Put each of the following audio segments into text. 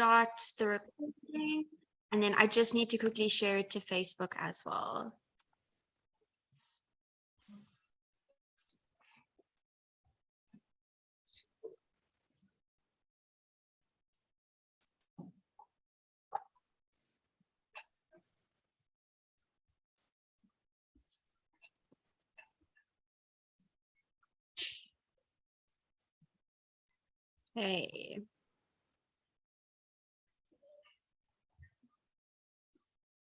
start the recording, and then I just need to quickly share it to Facebook as well. Okay.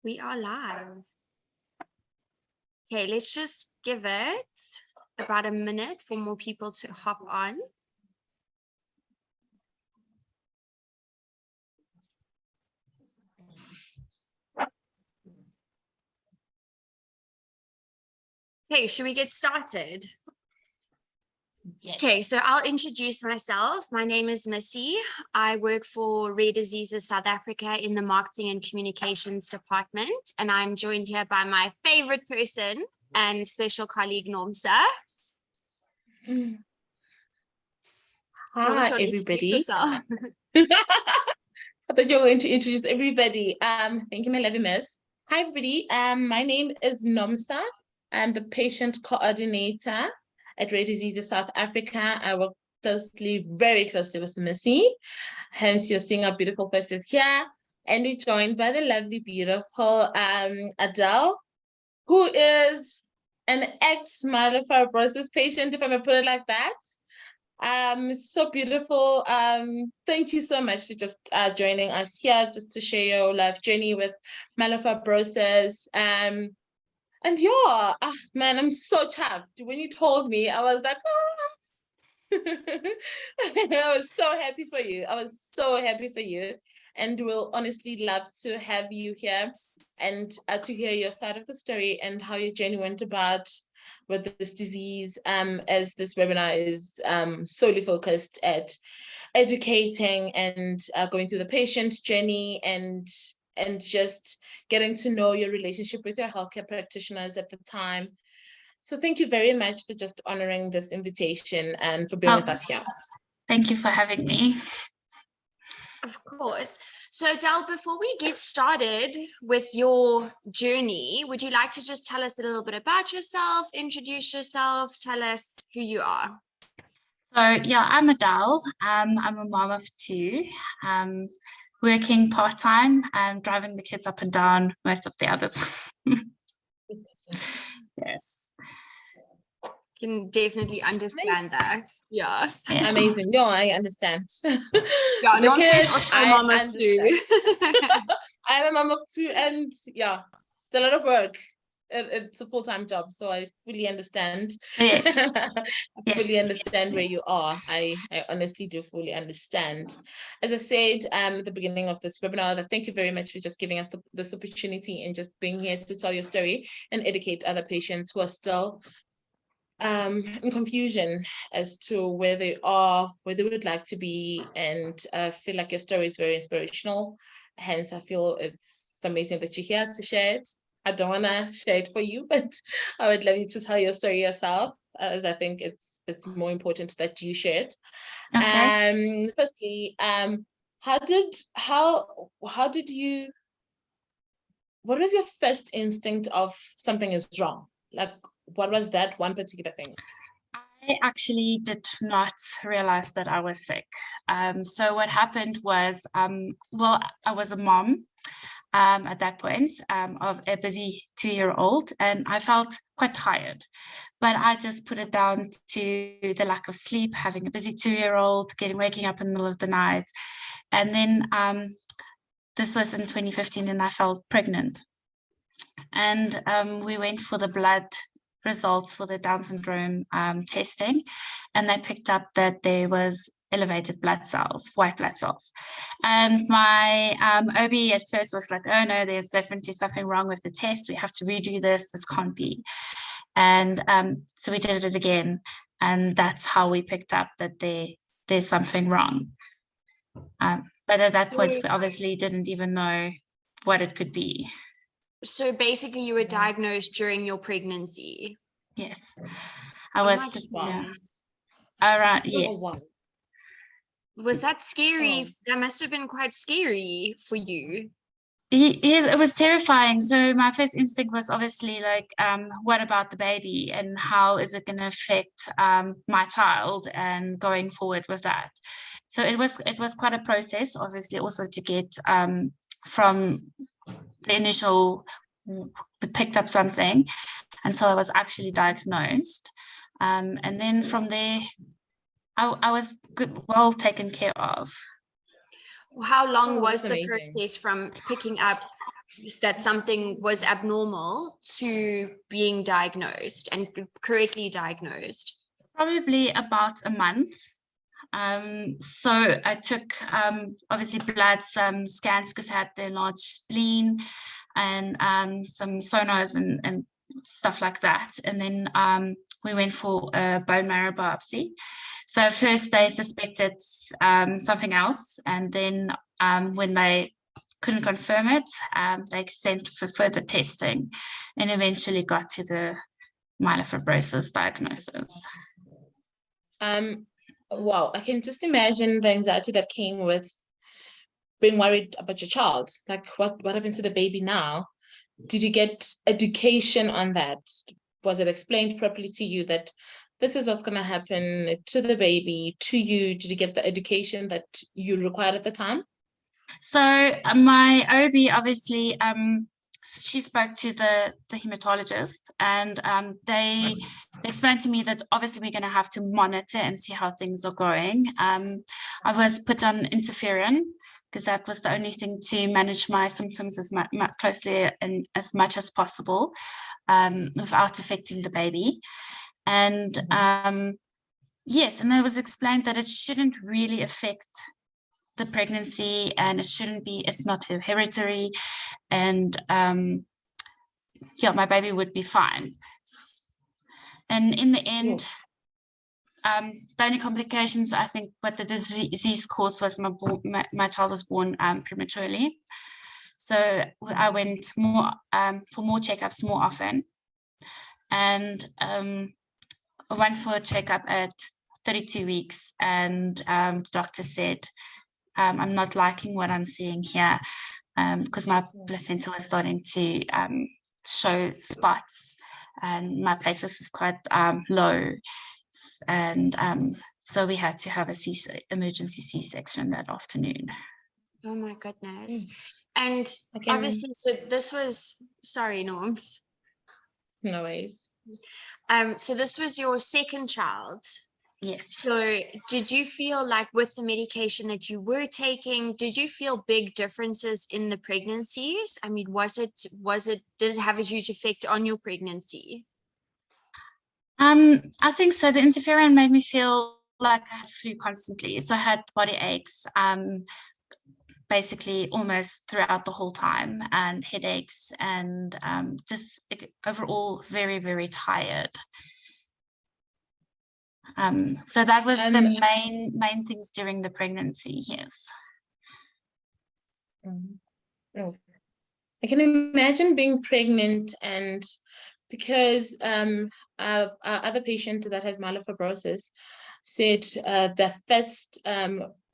We are live. Okay, let's just give it about a minute for more people to hop on. Okay, should we get started? Yes. Okay, so I'll introduce myself. My name is Missy. I work for Rare Diseases South Africa in the Marketing and Communications Department, and I'm joined here by my favorite person and special colleague, Nomsa. Hi, everybody. I thought you were going to introduce everybody. Thank you, my lovely miss. Hi, everybody. My name is Nomsa. I'm the patient coordinator at Rare Diseases South Africa. I work closely, very closely with Missy. Hence, you're seeing our beautiful faces here. And we're joined by the lovely, beautiful Adele, who is an ex-myelofibrosis patient, if I may put it like that. So beautiful. Thank you so much for just joining us here, just to share your life journey with myelofibrosis. And yeah, man, I'm so chuffed. When you told me, I was like, oh. I was so happy for you. I was so happy for you. And we'll honestly love to have you here and to hear your side of the story and how your journey went about with this disease, as this webinar is solely focused at educating and going through the patient journey and just getting to know your relationship with your healthcare practitioners at the time. So thank you very much for just honoring this invitation and for being with us here. Thank you for having me. Of course. So Adele, before we get started with your journey, would you like to just tell us a little bit about yourself, introduce yourself, tell us who you are? So yeah, I'm Adele. I'm a mom of two, working part-time and driving the kids up and down most of the others. Yes. Can definitely understand that. Yeah. Amazing. No, I understand. Yeah, the kids, also a mom of two. I'm a mom of two, and yeah, it's a lot of work. It's a full-time job, so I fully understand. Yes. I fully understand where you are. I honestly do fully understand. As I said at the beginning of this webinar, thank you very much for just giving us this opportunity and just being here to tell your story and educate other patients who are still in confusion as to where they are, where they would like to be, and I feel like your story is very inspirational. Hence, I feel it's amazing that you're here to share it. I don't want to share it for you, but I would love you to tell your story yourself, as I think it's more important that you share it. Okay. Firstly, what was your first instinct of something is wrong? Like, what was that one particular thing? I actually did not realize that I was sick. So what happened was, well, I was a mom at that point of a busy 2-year-old, and I felt quite tired. But I just put it down to the lack of sleep, having a busy 2-year-old, waking up in the middle of the night. And then this was in 2015, and I felt pregnant. And we went for the blood results for the Down syndrome testing, and they picked up that there was elevated blood cells, white blood cells. And my OB at first was like, oh no, there's definitely something wrong with the test. We have to redo this. This can't be. And so we did it again. And that's how we picked up that there's something wrong. But at that point, we obviously didn't even know what it could be. So basically you were diagnosed during your pregnancy? Yes. I was just, around, yes. Was that scary? Oh. That must have been quite scary for you. Yes, it was terrifying. So my first instinct was obviously like, what about the baby and how is it going to affect my child and going forward with that? So it was quite a process, obviously, also to get from the initial picked up something until I was actually diagnosed, and then from there, I was well taken care of. How long Oh, was that's the amazing. process from picking up that something was abnormal to being diagnosed and correctly diagnosed? Probably about a month. So I took obviously blood, some scans because I had the enlarged spleen, and some sonars and stuff like that. And then we went for a bone marrow biopsy. So first they suspected something else, and then when they couldn't confirm it, they sent for further testing, and eventually got to the myelofibrosis diagnosis. Wow, I can just imagine the anxiety that came with being worried about your child. Like, what happens to the baby now? Did you get education on that? Was it explained properly to you that this is what's going to happen to the baby, to you? Did you get the education that you required at the time? So my OB obviously she spoke to the hematologist, and they explained to me that obviously we're going to have to monitor and see how things are going. I was put on interferon because that was the only thing to manage my symptoms as closely and as much as possible without affecting the baby. And yes, and it was explained that it shouldn't really affect the pregnancy, and it's not hereditary, and yeah, my baby would be fine. And in the end, the only complications, I think, what the disease caused was my child was born prematurely. So I went more for more checkups more often, and I went for a checkup at 32 weeks, and the doctor said, I'm not liking what I'm seeing here, because my placenta was starting to show spots, and my platelets is quite low, and so we had to have a emergency C-section that afternoon. Oh my goodness. And Okay. obviously, so this was, sorry, Norms. No worries. So this was your second child. Yes. So did you feel like with the medication that you were taking, did you feel big differences in the pregnancies? I mean, did it have a huge effect on your pregnancy? I think so. The interferon made me feel like I had flu constantly. So I had body aches, basically almost throughout the whole time, and headaches, and just overall very, very tired. So that was the main things during the pregnancy, yes. I can imagine being pregnant, and because our other patient that has myelofibrosis said the first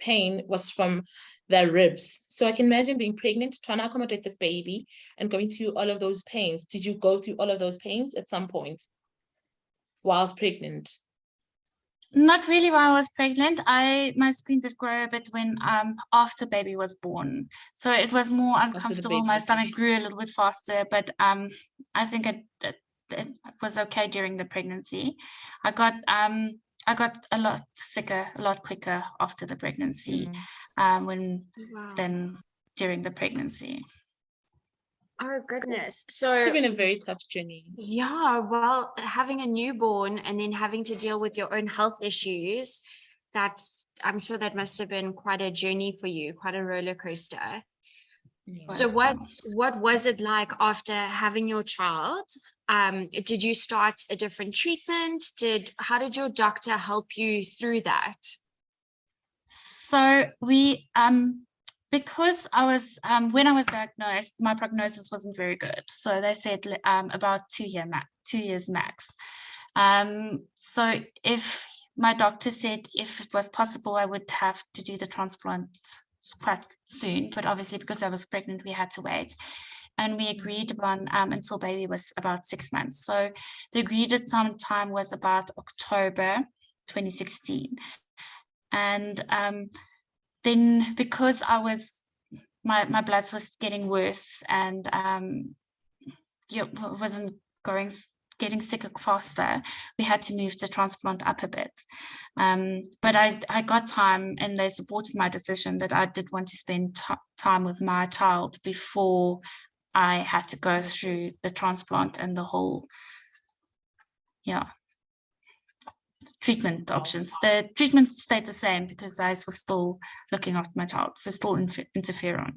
pain was from their ribs. So I can imagine being pregnant, trying to accommodate this baby and going through all of those pains. Did you go through all of those pains at some point whilst pregnant? Not really while I was pregnant. My spleen did grow a bit when after baby was born. So it was more uncomfortable. My stomach grew a little bit faster, but I think it was okay during the pregnancy. I got a lot sicker, a lot quicker after the pregnancy than during the pregnancy. Oh goodness. So it's been a very tough journey. Yeah, well, having a newborn and then having to deal with your own health issues, I'm sure that must have been quite a journey for you, quite a roller coaster. So what was it like after having your child? Did you start a different treatment? How did your doctor help you through that? So we because I was when I was diagnosed, my prognosis wasn't very good. So they said about 2 years max. So if my doctor said if it was possible, I would have to do the transplant quite soon, but obviously because I was pregnant, we had to wait. And we agreed upon until baby was about 6 months. So the agreed time was about October 2016. And then because I was, my bloods was getting worse and wasn't getting sicker faster, we had to move the transplant up a bit. But I got time, and they supported my decision that I did want to spend time with my child before I had to go through the transplant and the whole, treatment options. The treatment stayed the same because I was still looking after my child, so still interferon.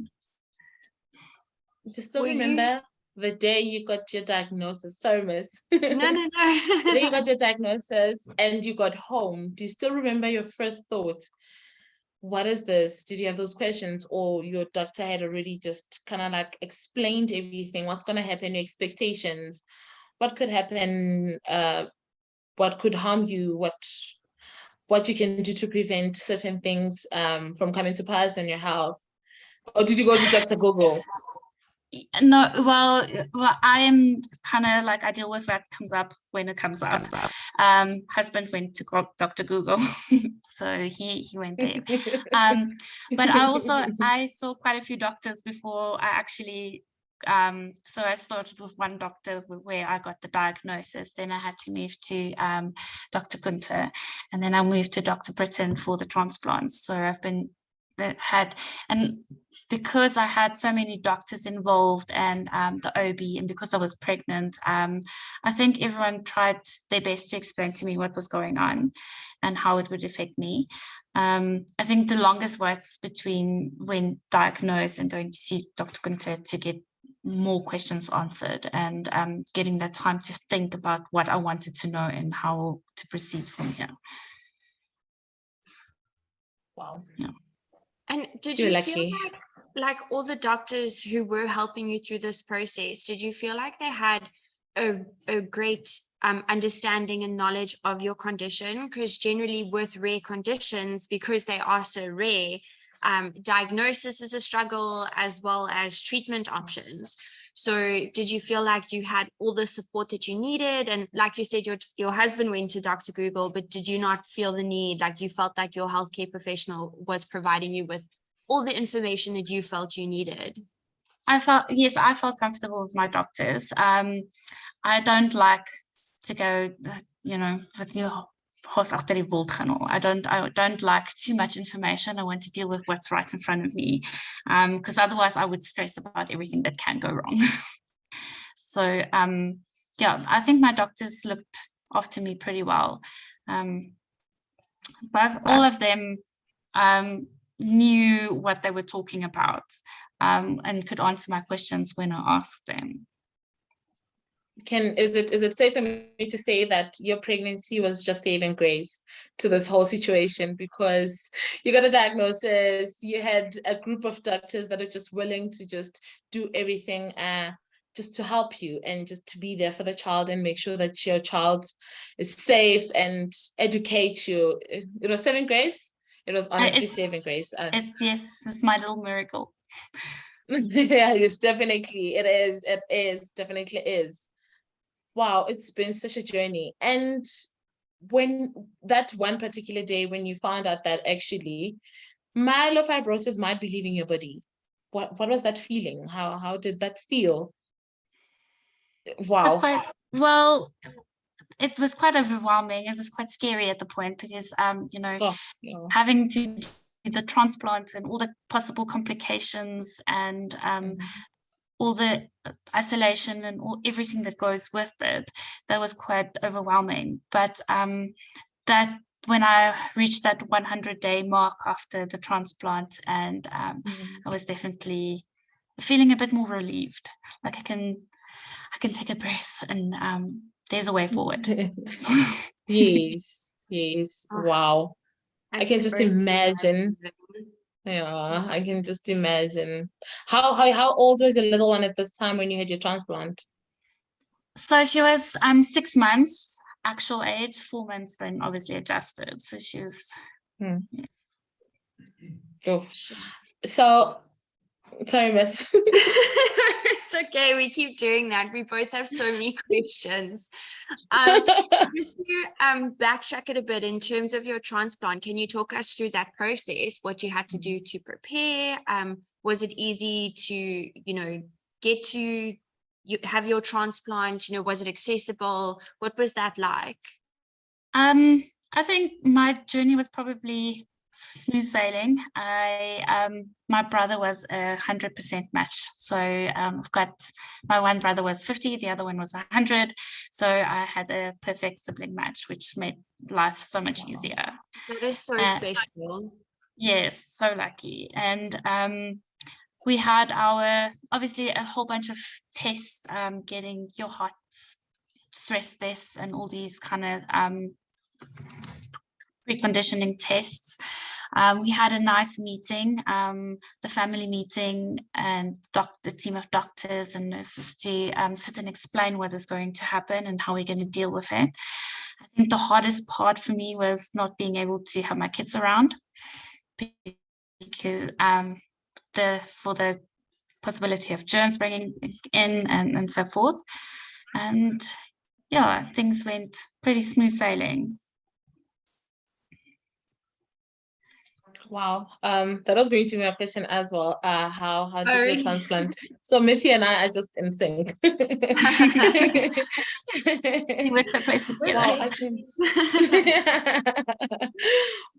Do you still remember the day you got your diagnosis? Sorry, miss. No. The day you got your diagnosis and you got home, do you still remember your first thoughts? What is this? Did you have those questions, or your doctor had already just kind of like explained everything? What's going to happen, your expectations, what could happen, what could harm you, what you can do to prevent certain things from coming to pass in your health? Or did you go to Dr. Google? No, well, I am kind of like, I deal with what comes up when it comes up. Husband went to Dr. Google, so he went there. But I saw quite a few doctors before I actually, so I started with one doctor where I got the diagnosis. Then I had to move to Dr. Gunther, and then I moved to Dr. Britton for the transplants. So I've been and because I had so many doctors involved and the OB, and because I was pregnant, I think everyone tried their best to explain to me what was going on and how it would affect me. I think the longest was between when diagnosed and going to see Dr. Gunther to get more questions answered, and getting that time to think about what I wanted to know and how to proceed from here. Wow. Yeah. And did you feel like all the doctors who were helping you through this process, did you feel like they had a great understanding and knowledge of your condition? Because generally with rare conditions, because they are so rare, diagnosis is a struggle as well as treatment options. So did you feel like you had all the support that you needed? And like you said, your husband went to Dr. Google, but did you not feel the need, like you felt like your healthcare professional was providing you with all the information that you felt you needed? I felt comfortable with my doctors. I don't like to go, with your horse agter die wol gaan. I don't like too much information. I want to deal with what's right in front of me, because otherwise I would stress about everything that can go wrong. So I think my doctors looked after me pretty well. But all of them knew what they were talking about, and could answer my questions when I asked them. Is it safe for me to say that your pregnancy was just saving grace to this whole situation, because you got a diagnosis, you had a group of doctors that are just willing to just do everything just to help you and just to be there for the child and make sure that your child is safe and educate you? It was saving grace. It was honestly saving grace. It's my little miracle. Yeah, it's definitely, it is, definitely is. Wow, it's been such a journey. And when that one particular day when you found out that actually myelofibrosis might be leaving your body, what was that feeling? How did that feel? Wow. It was quite overwhelming. It was quite scary at the point because having to do the transplant and all the possible complications and all the isolation and everything that goes with it, that was quite overwhelming. But that when I reached that 100-day mark after the transplant, and I was definitely feeling a bit more relieved. Like I can take a breath, and there's a way forward. Yes. Wow. I can just imagine. Yeah, I can just imagine. How old was your little one at this time when you had your transplant? So she was 6 months. actual age, 4 months, then obviously adjusted. So she was. Hmm. Yeah. Oh. So, sorry, Miss. It's okay, we keep doing that. We both have so many questions. Just to backtrack it a bit in terms of your transplant, can you talk us through that process, what you had to do to prepare? Was it easy to, get to have your transplant? Was it accessible? What was that like? I think my journey was probably smooth sailing. My brother was 100% match. So I've got my one brother was 50, the other one was 100. So I had a perfect sibling match, which made life so much easier. That is so special. Yes, so lucky. And we had obviously a whole bunch of tests, getting your heart stress tests and all these kind of preconditioning tests. We had a nice meeting, the family meeting, and the team of doctors and nurses to sit and explain what is going to happen and how we're going to deal with it. I think the hardest part for me was not being able to have my kids around, because for the possibility of germs bringing in and so forth. And yeah, things went pretty smooth sailing. Wow, that was going to be my question as well. How did your transplant? So Missy and I are just in sync. She worked so close together.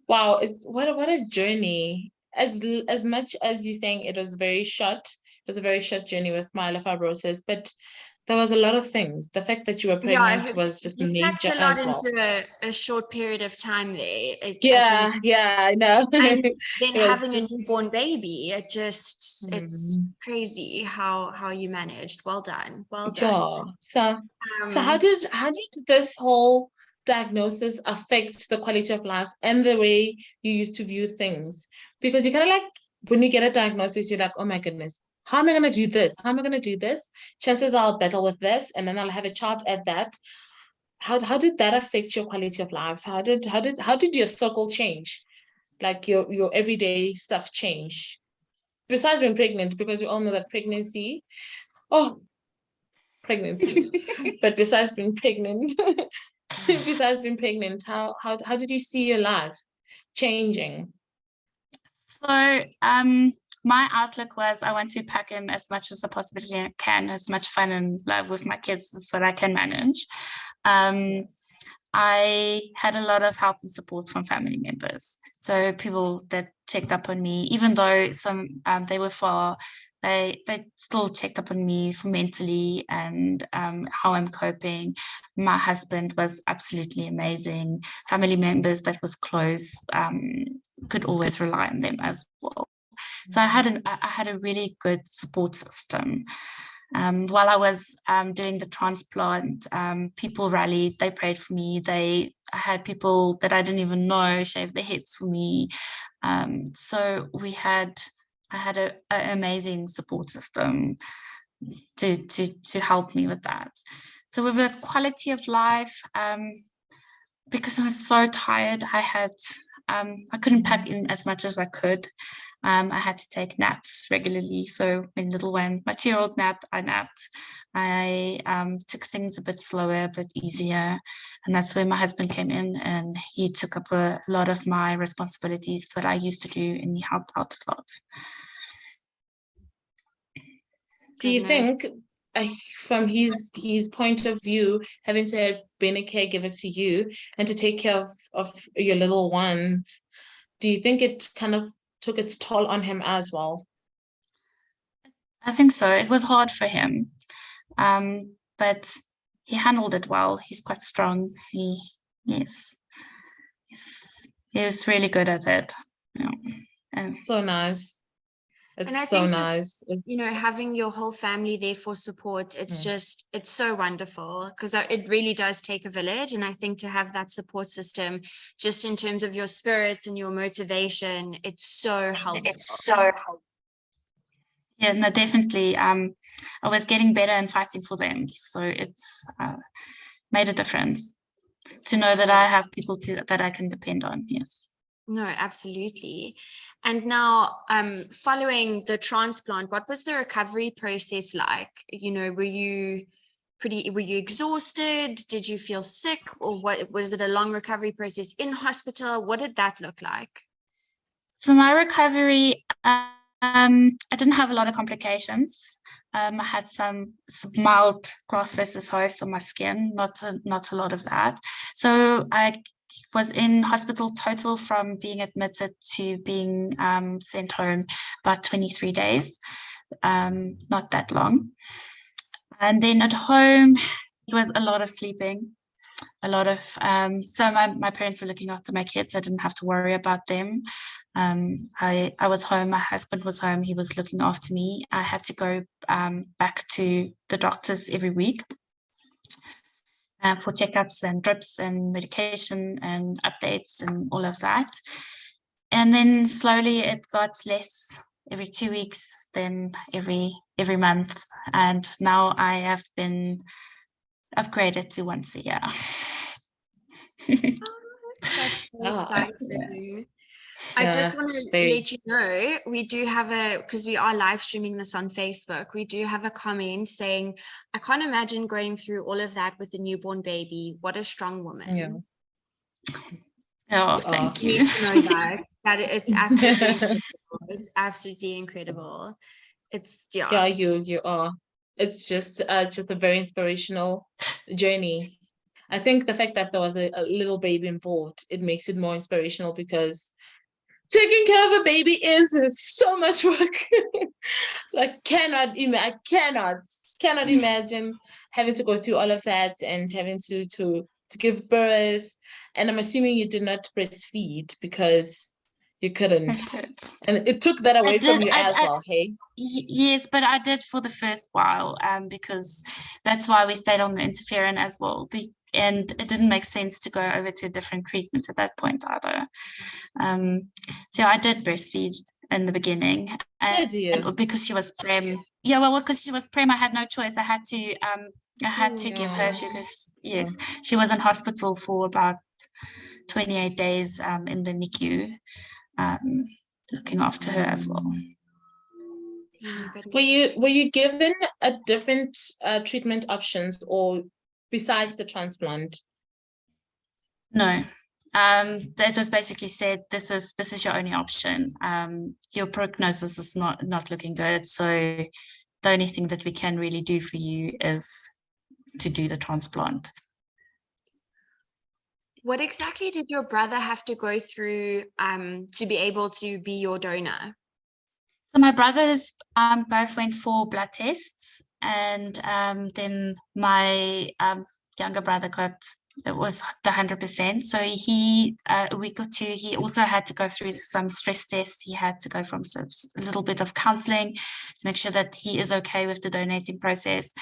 Wow, it's what a journey. As much as you're saying it was very short, it was a very short journey with myelofibrosis, but there was a lot of things. The fact that you were pregnant was just major a lot as well. into a short period of time there. I know. And then having just a newborn baby, it's crazy how you managed. Well done. Yeah. So how did this whole diagnosis affect the quality of life and the way you used to view things? Because you kind of like, when you get a diagnosis, you're like, oh my goodness, how am I going to do this? How am I going to do this? Chances are I'll battle with this, and then I'll have a child at that. How did that affect your quality of life? How did your circle change? Like your everyday stuff change? Besides being pregnant, because we all know that pregnancy, but besides being pregnant, how did you see your life changing? So my outlook was, I want to pack in as much as I possibly can, as much fun and love with my kids as what I can manage. I had a lot of help and support from family members. So people that checked up on me, even though some they were far, they still checked up on me for mentally and how I'm coping. My husband was absolutely amazing. Family members that was close, could always rely on them as well. So I had a really good support system. While I was doing the transplant, people rallied, they prayed for me. I had people that I didn't even know shave their heads for me. So I had an amazing support system to help me with that. So with the quality of life, because I was so tired, I couldn't pack in as much as I could. I had to take naps regularly. So when my 2-year-old napped, I napped. I took things a bit slower, a bit easier. And that's where my husband came in, and he took up a lot of my responsibilities that I used to do, and he helped out a lot. Do you think, from his point of view, having to have been a caregiver to you and to take care of your little ones, do you think it kind of took its toll on him as well? I think so. It was hard for him, but he handled it well. He's quite strong. He was really good at it. And so nice. It's so nice. Having your whole family there for support, it's so wonderful, because it really does take a village. And I think to have that support system, just in terms of your spirits and your motivation, it's so helpful. Yeah, no, definitely. I was getting better and fighting for them. So it's made a difference. to know that I have people that I can depend on. Yes. No, absolutely. And now, following the transplant, what was the recovery process like? Were you exhausted? Did you feel sick, or what was it a long recovery process in hospital? What did that look like? So my recovery, I didn't have a lot of complications. I had some mild graft versus host on my skin, not a lot of that. So I was in hospital total from being admitted to being sent home about 23 days, not that long. And then at home, it was a lot of sleeping, a lot of, so my parents were looking after my kids. I didn't have to worry about them. I was home, my husband was home, he was looking after me. I had to go back to the doctors every week for checkups and drips and medication and updates and all of that. And then slowly it got less every 2 weeks, then every month. And now I have been upgraded to once a year. That's so exciting. I just want to let you know, we do have because we are live streaming this on Facebook, we do have a comment saying, I can't imagine going through all of that with a newborn baby. What a strong woman. Yeah. Oh, thank you. Need to know that it's absolutely incredible. It's absolutely incredible. It's Yeah, you are. It's just a very inspirational journey. I think the fact that there was a little baby involved, it makes it more inspirational, because taking care of a baby is so much work. So I cannot imagine having to go through all of that and having to give birth. And I'm assuming you did not breastfeed because you couldn't. And it took that away from you as well, hey? Yes, but I did for the first while, because that's why we stayed on the interferon as well. And it didn't make sense to go over to a different treatment at that point either. So I did breastfeed in the beginning. Did you? Because she was prem. Yeah, well, because she was prem, I had no choice. I had to give her sugars. Yes, she was in hospital for about 28 days in the NICU, looking after her as well. Were you given a different treatment options, or besides the transplant? No. That was basically said, this is your only option. Your prognosis is not looking good, so the only thing that we can really do for you is to do the transplant. What exactly did your brother have to go through to be able to be your donor? So my brothers both went for blood tests, and then my younger brother it was the 100%. So he, a week or two, he also had to go through some stress tests. He had to go from a little bit of counseling to make sure that he is okay with the donating process.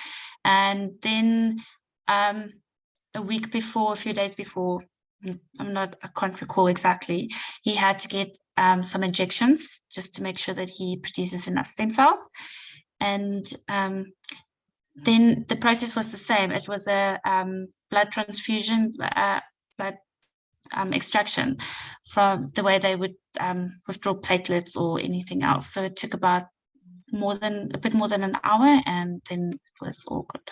And then a few days before, I can't recall exactly, he had to get some injections just to make sure that he produces enough stem cells. And then the process was the same. It was a blood transfusion, blood extraction, from the way they would withdraw platelets or anything else. So it took about a bit more than an hour, and then it was all good.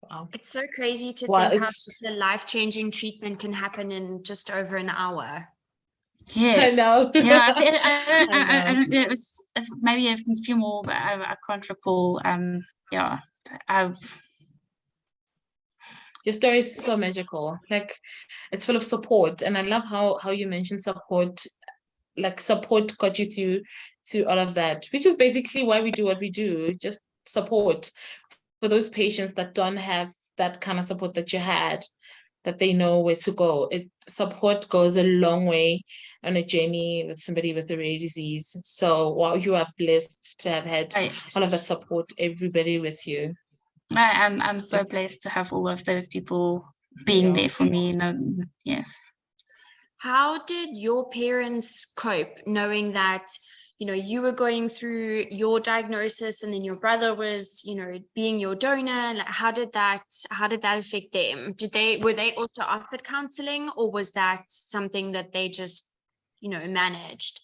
Wow. It's so crazy to think how the life-changing treatment can happen in just over an hour. Yes. I know. Yeah, I don't know. It was maybe a few more, but I can't recall. Yeah, your story is so magical. Like, it's full of support, and I love how you mentioned support. Like, support got you through all of that, which is basically why we do what we do. Just support for those patients that don't have that kind of support that you had, that they know where to go. Support goes a long way on a journey with somebody with a rare disease. So while you are blessed to have had all of that support, everybody with you. I'm so blessed to have all of those people being there for me. Yes. How did your parents cope knowing that you were going through your diagnosis and then your brother was, being your donor? Like, how did that affect them? Were they also offered counseling, or was that something that they just, managed?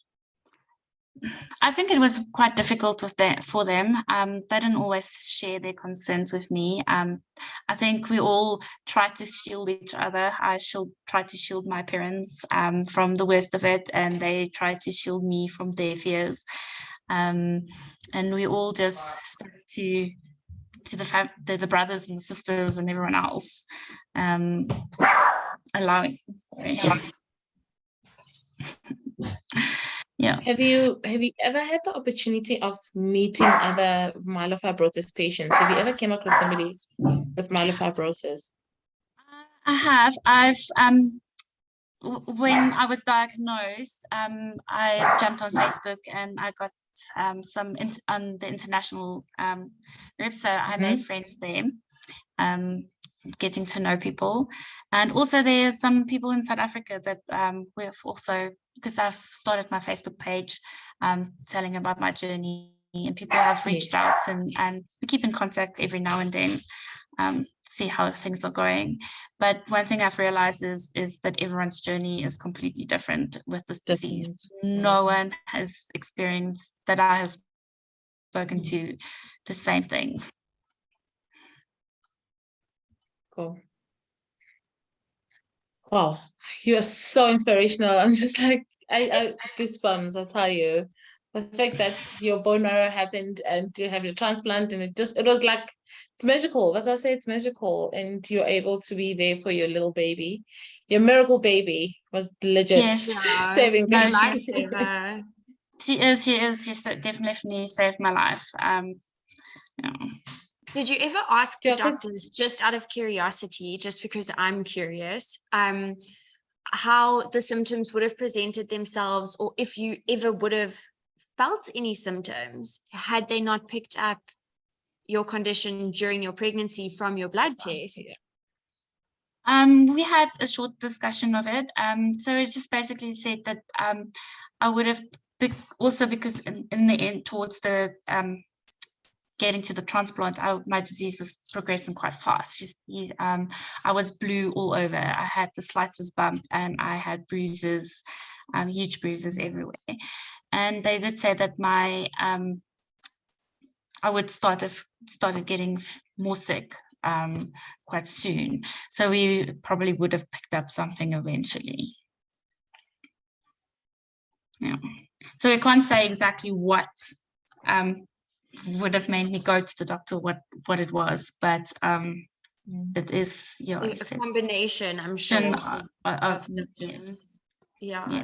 I think it was quite difficult for them. They didn't always share their concerns with me. I think we all tried to shield each other. I tried to shield my parents from the worst of it, and they tried to shield me from their fears. And we all just stuck to the brothers and sisters and everyone else, allowing. Yeah. Have you ever had the opportunity of meeting other myelofibrosis patients? Have you ever came across somebody with myelofibrosis? I have. When I was diagnosed, I jumped on Facebook and I got some on the international group, so I made friends there. Getting to know people, and also there's some people in South Africa that we've also, because I've started my Facebook page telling about my journey, and people have reached out, and we keep in contact every now and then, see how things are going. But one thing I've realized is that everyone's journey is completely different with this disease. No one has experienced that I have spoken to the same thing. Cool. Wow, you are so inspirational. I'm just like, I goosebumps, I tell you. The fact that your bone marrow happened and you have your transplant, and it was like, it's magical. That's why I say it's magical. And you're able to be there for your little baby. Your miracle baby was legit. Yes. Saving No, life. She is. She definitely saved my life. Yeah. Did you ever ask the doctors, just out of curiosity, just because I'm curious, how the symptoms would have presented themselves, or if you ever would have felt any symptoms had they not picked up your condition during your pregnancy from your blood test? We had a short discussion of it. So it just basically said that I would have also, because in the end, towards the getting to the transplant, my disease was progressing quite fast. I was blue all over. I had the slightest bump, and I had bruises, huge bruises everywhere. And they did say that I would started getting more sick quite soon. So we probably would have picked up something eventually. Yeah. So I can't say exactly what would have made me go to the doctor, what it was, but it is a combination, I'm sure, of symptoms. Yeah,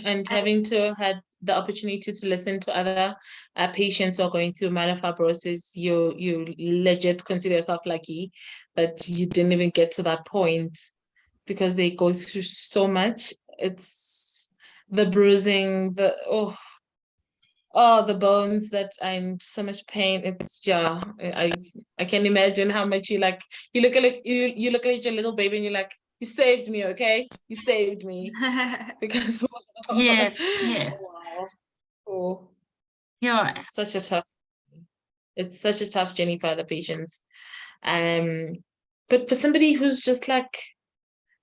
and having to had the opportunity to listen to other patients who are going through myelofibrosis, you legit consider yourself lucky that you didn't even get to that point, because they go through so much. It's the bruising, the bones that are in so much pain. It's I can imagine how much you look at your little baby and you're like, you saved me, okay? You saved me. Because yes. Wow. Oh. Yeah. It's such a tough journey for other patients. But for somebody who's just like,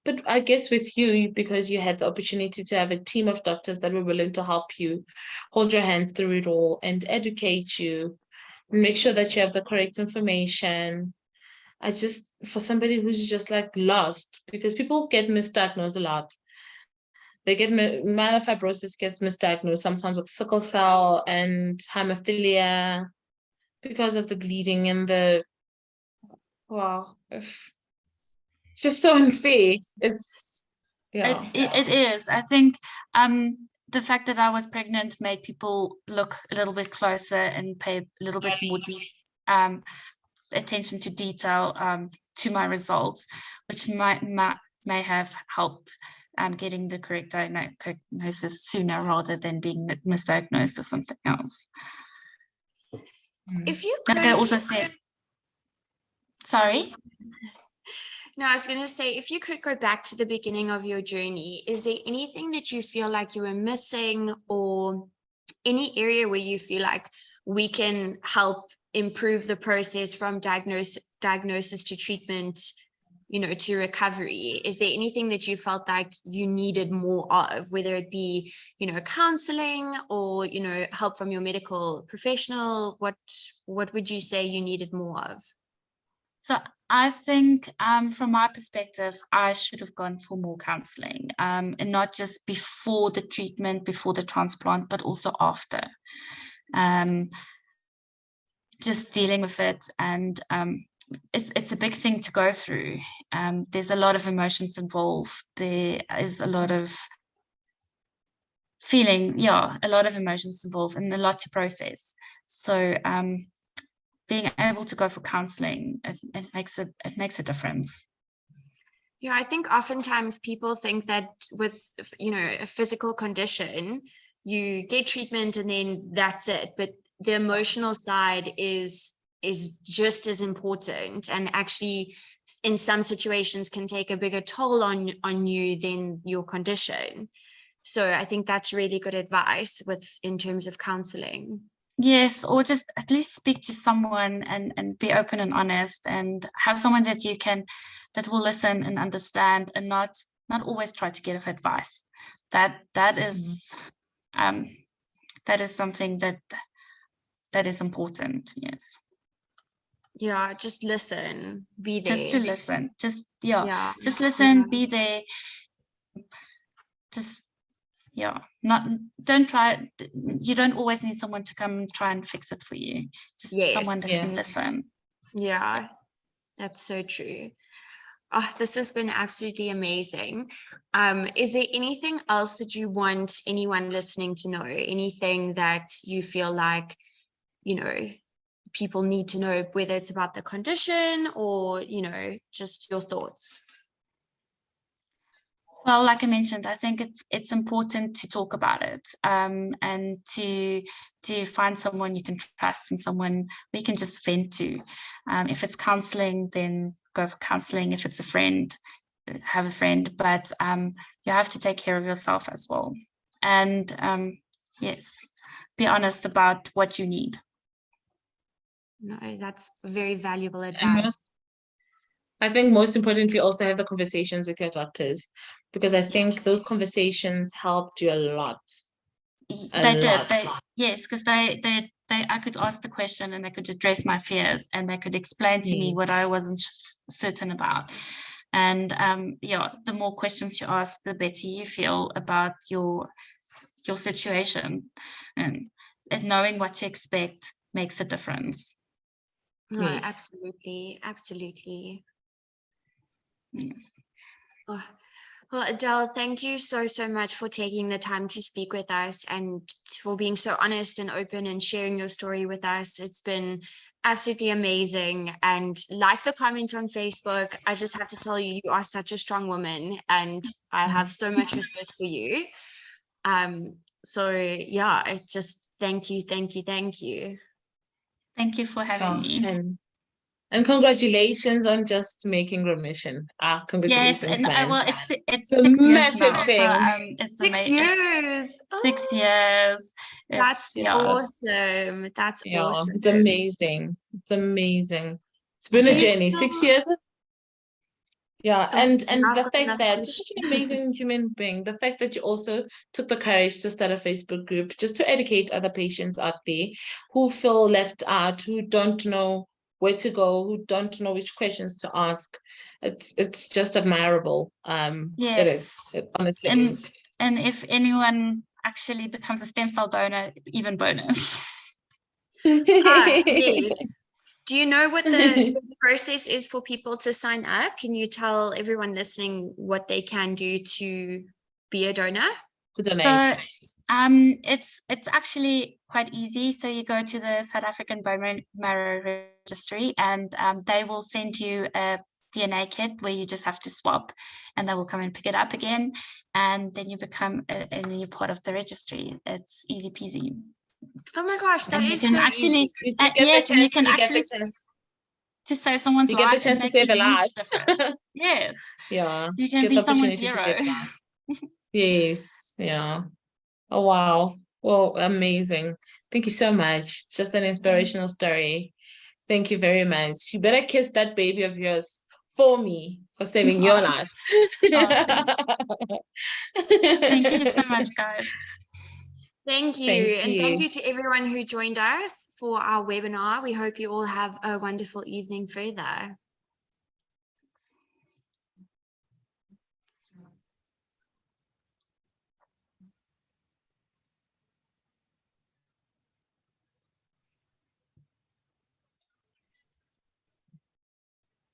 but I guess with you, because you had the opportunity to have a team of doctors that were willing to help you, hold your hand through it all and educate you, make sure that you have the correct information. For somebody who's just like lost, because people get misdiagnosed a lot. Myelofibrosis gets misdiagnosed sometimes with sickle cell and hemophilia because of the bleeding and just so unfair. It's it is. I think the fact that I was pregnant made people look a little bit closer and pay a little bit more attention to detail to my results, which may have helped getting the correct diagnosis sooner rather than being misdiagnosed or something else. If you could, they also said, sorry. No, I was going to say, if you could go back to the beginning of your journey, is there anything that you feel like you were missing, or any area where you feel like we can help improve the process from diagnosis to treatment, to recovery? Is there anything that you felt like you needed more of, whether it be, counseling or, help from your medical professional? What would you say you needed more of? So I think from my perspective, I should have gone for more counseling, and not just before the treatment, before the transplant, but also after. Just dealing with it, and it's a big thing to go through. There's a lot of emotions involved. There is a lot of feeling, a lot of emotions involved, and a lot to process. So being able to go for counseling, it makes a difference. Yeah, I think oftentimes people think that with, a physical condition, you get treatment and then that's it. But the emotional side is just as important, and actually in some situations can take a bigger toll on you than your condition. So I think that's really good advice in terms of counseling. Yes, or just at least speak to someone and be open and honest, and have someone that will listen and understand, and not always try to give advice. That is something that is important. Yes. Yeah, just listen, be there. Just to listen. Just listen, be there. Just don't try. You don't always need someone to come and try and fix it for you. Just someone that can listen. Yeah, that's so true. Oh, this has been absolutely amazing. Is there anything else that you want anyone listening to know? Anything that you feel like, people need to know, whether it's about the condition or, just your thoughts? Well, like I mentioned, I think it's important to talk about it, and to find someone you can trust, and someone we can just vent to. If it's counseling, then go for counseling. If it's a friend, have a friend. But you have to take care of yourself as well. And yes, be honest about what you need. No, that's very valuable advice. I think most importantly, also have the conversations with your doctors, because I think those conversations helped you a lot. They did. Yes, because I could ask the question and they could address my fears, and they could explain to me what I wasn't certain about. And the more questions you ask, the better you feel about your situation, and knowing what to expect makes a difference. No, absolutely. Yes. Oh, well, Adele, thank you so much for taking the time to speak with us, and for being so honest and open and sharing your story with us. It's been absolutely amazing. And like the comment on Facebook, I just have to tell you, you are such a strong woman, and I have so much respect for you. So yeah, I just thank you. Thank you for having me. And congratulations on just making remission. Congratulations. Yes, and well, it's a 6 years massive now, thing. So, it's 6 years. 6 years. That's awesome. That's awesome. It's amazing. It's been a journey. 6 years. Yeah, and the fact that you're such an amazing human being, the fact that you also took the courage to start a Facebook group just to educate other patients out there who feel left out, who don't know where to go, who don't know which questions to ask. It's just admirable. Yes. It is. It honestly is. And if anyone actually becomes a stem cell donor, it's even bonus. Yes. Do you know what the process is for people to sign up? Can you tell everyone listening what they can do to be a donor? To donate. So, it's actually quite easy. So you go to the South African Bone Marrow Registry, and they will send you a DNA kit where you just have to swap, and they will come and pick it up again, and then you become and you're part of the registry. It's easy peasy. Oh my gosh, that is so actually easy. Yes, and you can actually to save someone's life. You get the chance to save a life. Yes. Yeah. You can be someone's hero. Yes. Yeah. Oh wow. Well, amazing. Thank you so much. It's just an inspirational story. Thank you very much. You better kiss that baby of yours for me for saving your life. Thank you so much, guys. Thank you. Thank And thank you. you to everyone who joined us for our webinar. We hope you all have a wonderful evening further.